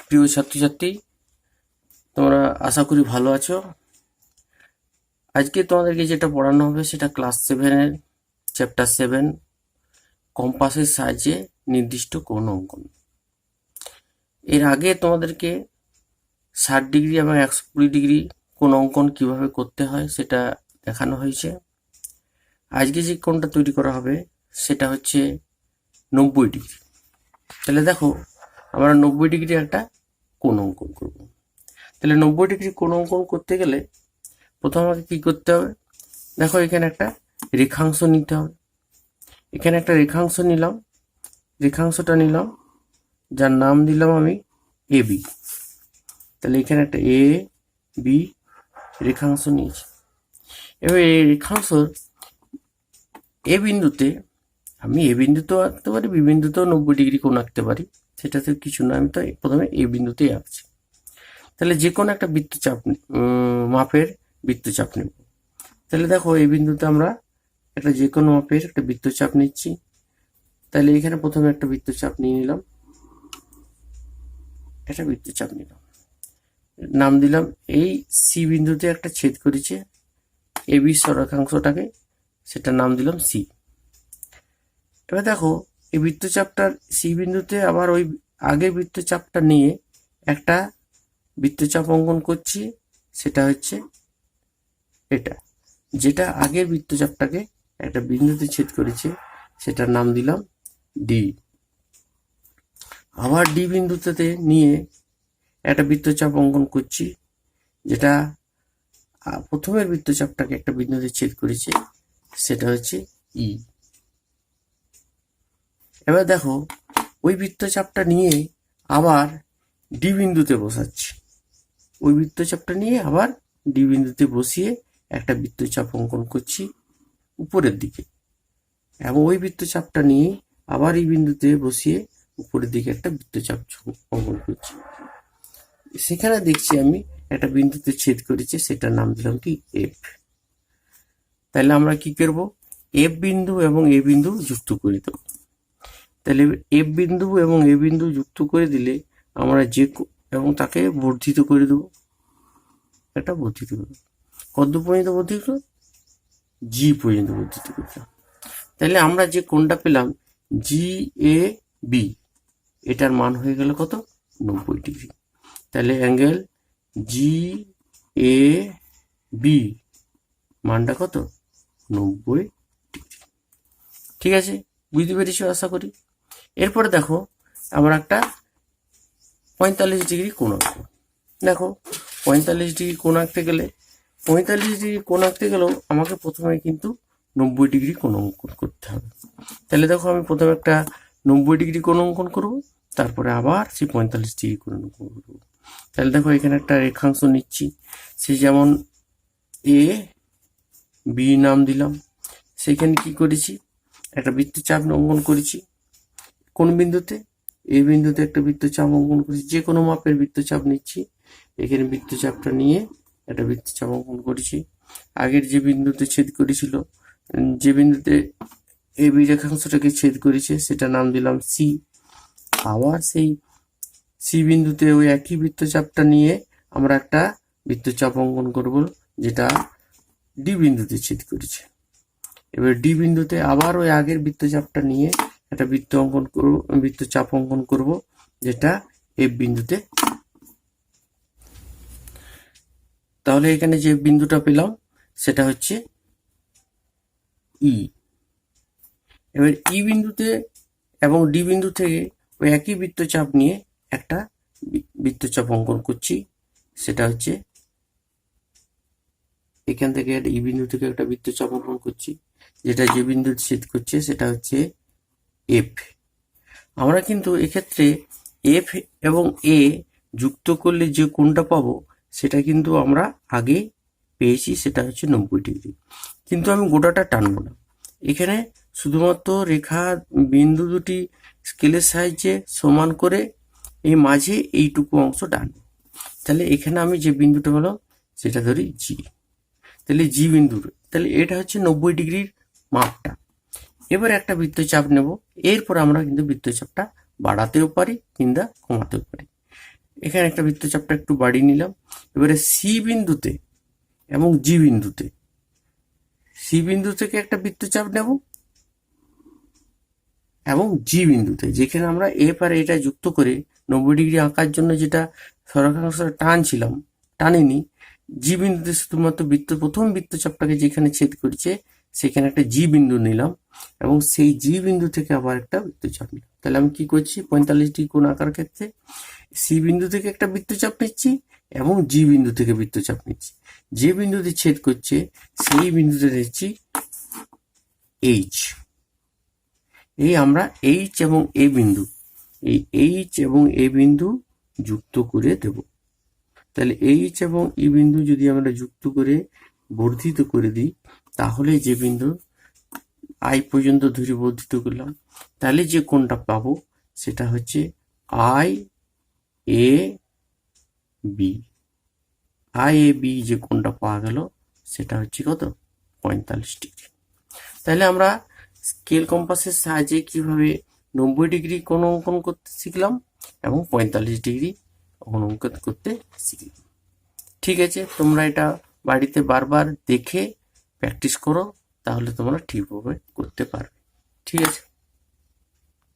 প্রিয় ছাত্রছাত্রী, তোমরা আশা করি ভালো আছো। আজকে তোমাদেরকে যেটা পড়ানো হবে সেটা ক্লাস 7-এর চ্যাপ্টার 7 কম্পাসের সাহায্যে নির্দিষ্ট কোণ অঙ্কন। এর আগে তোমাদেরকে 60 ডিগ্রি এবং 120 ডিগ্রি কোণ অঙ্কন কিভাবে করতে হয় সেটা দেখানো হয়েছে। আজকে যে কোণটা তৈরি করা হবে সেটা হচ্ছে 90 ডিগ্রি। তাহলে দেখো, আমরা 90 ডিগ্রি একটা কোণ অঙ্কন করব। তাহলে 90 ডিগ্রি কোণ অঙ্কন করতে গেলে প্রথম আমাকে কি করতে হবে? দেখো, এখানে একটা রেখাংশ নিতে হবে। এখানে একটা রেখাংশ নিলাম, রেখাংশটা নিলাম যার নাম দিলাম আমি এ বি। তাহলে এখানে একটা এ বি রেখাংশ নিয়েছি। এবার এই রেখাংশ এ বিন্দুতে আমি এ বিন্দুতেও আঁকতে পারি, বি বিন্দুতেও 90 ডিগ্রি কোণ আঁকতে পারি, সেটাতে কিছু না। আমি তো প্রথমে এ বিন্দুতেই আঁকছি। তাহলে যে কোনো একটা বৃত্তচাপ মাপের বৃত্তচাপ নেব। তাহলে দেখো, এই বিন্দুতে আমরা একটা যে কোনো মাপের একটা বৃত্তচাপ নিচ্ছি। তাহলে এখানে প্রথমে একটা বৃত্তচাপ নিয়ে নিলাম, একটা বৃত্তচাপ নিলাম, নাম দিলাম এই সি বিন্দুতে একটা ছেদ করেছে এ বি রেখাংশটাকে, সেটা নাম দিলাম সি। এবার দেখো, এই বৃত্তচাপটার সি বিন্দুতে আবার ওই আগের বৃত্তচাপটা নিয়ে একটা বৃত্তচাপ অঙ্কন করছি, সেটা হচ্ছে এটা, যেটা আগের বৃত্তচাপটাকে একটা বিন্দুতে ছেদ করেছে, সেটার নাম দিলাম ডি। আবার ডি বিন্দুতে নিয়ে একটা বৃত্তচাপ অঙ্কন করছি, যেটা প্রথমের বৃত্তচাপটাকে একটা বিন্দুতে ছেদ করেছে, সেটা হচ্ছে ই। এবার দেখো, ওই বৃত্তচাপটা নিয়ে আবার ডি বিন্দুতে বসাচ্ছি, ওই বৃত্তচাপটা নিয়ে আবার ডি বিন্দুতে বসিয়ে একটা বৃত্তচাপ অঙ্কন করছি উপরের দিকে, এবং ওই বৃত্তচাপটা নিয়ে আবার এই বিন্দুতে বসিয়ে উপরের দিকে একটা বৃত্তচাপ অঙ্কন করছি। সেখানে দেখছি আমি একটা বিন্দুতে ছেদ করেছে, সেটার নাম দিলাম কি এফ। তাহলে আমরা কি করব? এফ বিন্দু এবং এ বিন্দু যুক্ত করে দেব। তাহলে এফ বিন্দু এবং এ বিন্দু যুক্ত করে দিলে আমরা এবং তাকে বর্ধিত করে দেব, এটা বর্ধিত করে দেব। কত পর্যন্ত বর্ধিত? জি পর্যন্ত বর্ধিত করলাম। তাহলে আমরা যে কোণটা পেলাম জি এ বি, এটার মান হয়ে গেল কত? 90 ডিগ্রি। তাহলে অ্যাঙ্গেল জি এ বি মানটা কত? 90 ডিগ্রি। ঠিক আছে, বুঝতে পেরেছো আশা করি। এরপরে দেখো, আমরা একটা 45 ডিগ্রি কোণ আঁকবো। দেখো, 45 ডিগ্রি কোণ আঁকতে গেলে 45 ডিগ্রি কোণ আঁকতে গেলেও আমাকে প্রথমে কিন্তু 90 ডিগ্রি কোণ অঙ্কন করতে হবে। তাহলে দেখো, আমি প্রথমে একটা 90 ডিগ্রি কোণ অঙ্কন করব, তারপরে আবার সেই 45 ডিগ্রি কোণ অঙ্কন করব। তাহলে দেখো, এখানে একটা রেখাংশ নিচ্ছি, সে যেমন এ বি নাম দিলাম। সেখানে কি করেছি? একটা বৃত্তচাপ অঙ্কন করেছি। কোন বিন্দুতে? এই বিন্দুতে একটা বৃত্তচাপ অঙ্কন করেছি। যে কোনো মাপের বৃত্তচাপ নিচ্ছি, এখানে বৃত্তচাপটা নিয়ে একটা বৃত্তচাপ অঙ্কন করেছি। আগের যে বিন্দুতে ছেদ করেছিল, যে বিন্দুতে এই বি রেখাংশটাকে ছেদ করেছে, সেটা নাম দিলাম সি। আবার সেই সি বিন্দুতে ওই একই বৃত্তচাপটা নিয়ে আমরা একটা বৃত্তচাপ অঙ্কন করব, যেটা ডি বিন্দুতে ছেদ করেছে। এবার ডি বিন্দুতে আবার ওই আগের বৃত্তচাপটা নিয়ে একটা বৃত্তচাপ অঙ্কন করব, যেটা এফ বিন্দুতে। তাহলে এখানে যে বিন্দুটা পেলাম সেটা হচ্ছে ই। এবার ই বিন্দুতে এবং ডি বিন্দু থেকে ওই একই বৃত্তচাপ নিয়ে একটা বৃত্তচাপ অঙ্কন করছি, সেটা হচ্ছে এখান থেকে একটা ই বিন্দু থেকে একটা বৃত্তচাপ অঙ্কন করছি, যেটা যে বিন্দুতে ছেদ করছে সেটা হচ্ছে এফ। আমরা কিন্তু এক্ষেত্রে এফ এবং এ যুক্ত করলে যে কোণটা পাবো সেটা কিন্তু আমরা আগে পেয়েছি, সেটা হচ্ছে 90 ডিগ্রি। কিন্তু আমি গোটাটা টানবো না, এখানে শুধুমাত্র রেখা বিন্দু দুটি স্কেলের সাহায্যে সমান করে এই মাঝে এইটুকু অংশ টানবো। তাহলে এখানে আমি যে বিন্দুটা হলো সেটা ধরি জি। তাহলে জি বিন্দু, তাহলে এটা হচ্ছে 90 ডিগ্রির মাপটা। এবার একটা বৃত্তচাপ নেব, এরপর আমরা কিন্তু বৃত্তচাপটা বাড়াতেও পারি কিংবা কমাতেও পারি। এখানে একটা বৃত্তচাপটা একটু বাড়িয়ে নিলাম। এবারে সি বিন্দুতে এবং জি বিন্দুতে, সি বিন্দু থেকে একটা বৃত্তচাপ নেব এবং জি বিন্দুতে, যেখানে আমরা এফ আর এটা যুক্ত করে 90 ডিগ্রি আঁকার জন্য যেটা সরলরেখাংশ টানছিলাম, টানিনি, জি বিন্দুতে শুধুমাত্র প্রথম বৃত্তচাপটাকে যেখানে ছেদ করছে সেখানে একটা জি বিন্দু নিলাম এবং সেই জি বিন্দু থেকে আবার একটা বৃত্তচাপ নিলাম। তাহলে আমি কি করছি, 45 ডিগ্রি কোণ আঁকার ক্ষেত্রে সি বিন্দু থেকে একটা বৃত্তচাপ নিচ্ছি এবং জি বিন্দু থেকে বৃত্তচাপ নিচ্ছি। যে বিন্দুতে ছেদ করছে সেই বিন্দুতে নিচ্ছি এইচ। এই আমরা এইচ এবং এ বিন্দু, এই এইচ এবং এ বিন্দু যুক্ত করে দেব। তাহলে এইচ এবং ই বিন্দু যদি আমরা যুক্ত করে বর্ধিত করে দিই, তাহলে যে বিন্দু আই পর্যন্ত ধরে বর্ধিত করলাম, তাহলে যে কোণটা পাবো সেটা হচ্ছে I A B. I A B যে কোণটা পাওয়া গেল সেটা হচ্ছে কত, 45 ডিগ্রি। তাহলে আমরা স্কেল কম্পাসের সাহায্যে কিভাবে 90 ডিগ্রি কোণ অঙ্কন করতে শিখলাম এবং 45 ডিগ্রি কোণ অঙ্কন করতে শিখলাম। ঠিক আছে, তোমরা এটা বাড়িতে বারবার দেখে প্র্যাকটিস করো, তাহলে তোমরা ঠিকভাবে করতে পারবে। ঠিক আছে।